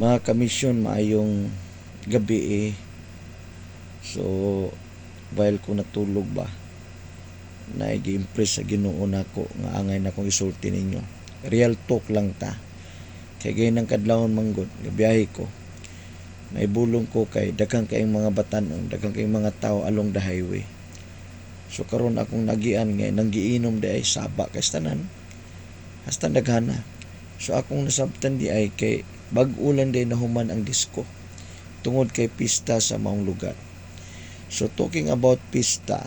Mga kamisyon, maayong gabi So, while ko natulog ba, naigi-impress sa Ginoo nako nga angay na kong isulti ninyo. Real talk lang ta. Kay gay ng kadlawon manggod, gabiyahe ko. May bulong ko kay daghang kayong mga batan-on, daghang kayong mga tao along the highway. So karon akong nagian nga nang giinom di ay saba kay tanan. Hasta daghana. So akong nasabtan di ay kay bag-ulan di nahuman ang disko tungod kay pista sa maong lugar. So talking about pista,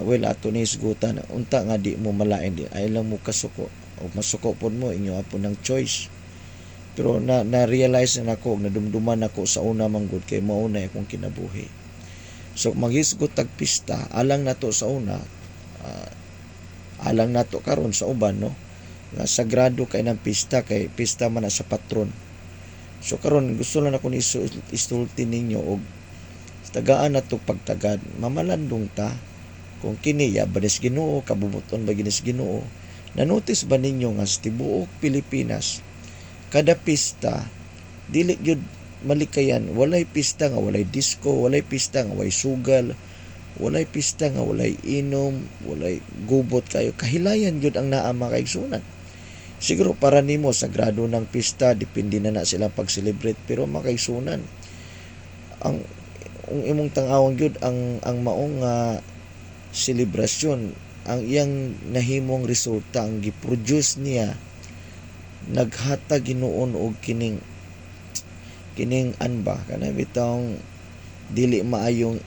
well ato ni isgutan unta nga di mo malain di ay lang mo kasuko o masuko pod mo inyo apo ng choice. Pero na-realize na ako, nadumduman ako sa una manggod kay mauna akong kinabuhi. So maghisgot tag pista alang nato sa una, alang nato karon sa uban no nga sagrado kay ng pista kay pista man na sa patron. So karon gusto lang ako ni isulti ninyo og tagaan nato pagtagad mamalandong ta kung kini ya banis Ginoo kabubuton ba ginis Ginoo. Na-notice ba ninyo nga sa tibuok Pilipinas kada pista dili gyud malikayan, walay pista nga walay disco, walay pista nga walay sugal, walay pista nga walay inom, walay gubot kayo, kahilayan gyud ang naa mga kaigsunan. Siguro para nimo sagrado ng pista, depende na sila pag-celebrate, pero mga kaigsunan ang imong tang-awon gyud ang maong selebrasyon, ang iyang nahimong resulta, ang giproduce niya naghatag Ginoon og kining anba kana bitawng dili maayong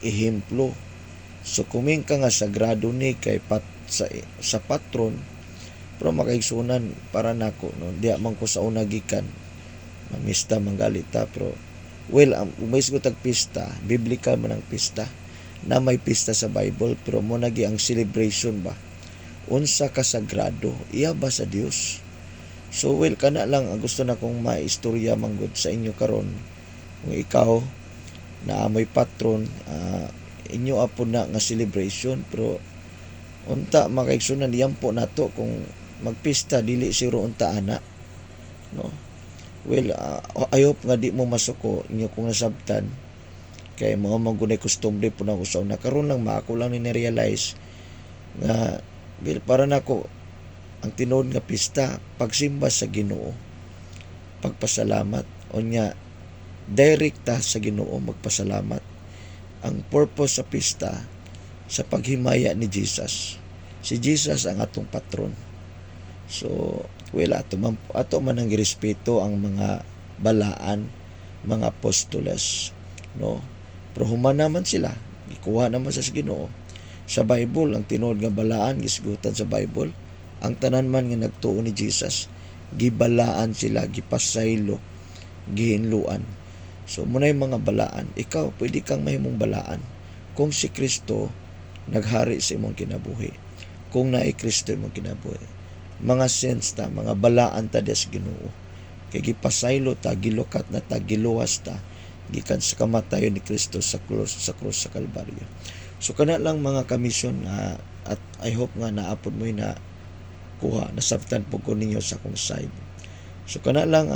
ehemplo. So kuming ka nga sagrado ni kay sa patron, pero makaigsunan para nako no diya man ko sa una gikan mamista manggalita, pero well umayos ko tag pista biblical man ang pista na may pista sa Bible, pero mo nagi ang celebration ba unsa ka sagrado iya ba sa Dios. So well kana lang ang gusto na kong maistorya manggod sa inyo karon. Kung ikaw na may patron, inyo apo na nga celebration, pero unta makaigsunan diyan po nato kung magpista dili siro unta ana no. Well I hope nga di mo masuko inyo kung nasabtan kay mga magunay customary po na ko sa una karon lang maako lang ni realize nga bil para nako ang tinuod nga pista pagsimba sa Ginoo, pagpasalamat unya direkta sa Ginoo magpasalamat. Ang purpose sa pista sa paghimaya ni Jesus. Si Jesus ang atong patron. So well ato man ang girespeto ang mga balaan, mga apostoles no, pero human naman sila, ikuha naman sa Ginoo. Sa Bible ang tinuod nga balaan gisgutan sa Bible, ang tanan man nga nagtuo ni Jesus gibalaan sila, gipasaylo, gihinluan. So munay mga balaan, ikaw pwede kang mahimong balaan kung si Kristo naghari sa imong kinabuhi, kung naay Kristo imong kinabuhi. Mga sins ta, mga balaan ta des Ginoo, kay gipasaylo ta, gilukat na ta, giluwas ta gikan sa kamatayon ni Kristo sa krus sa Kalbaryo. So kana lang mga kamisyon, at I hope nga naapod mo na kuha nasabtan po ko ninyo sa akong side. So kana lang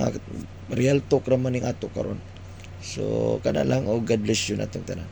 real talk ra man ning ato karon. So kana lang, God bless you natong tanan.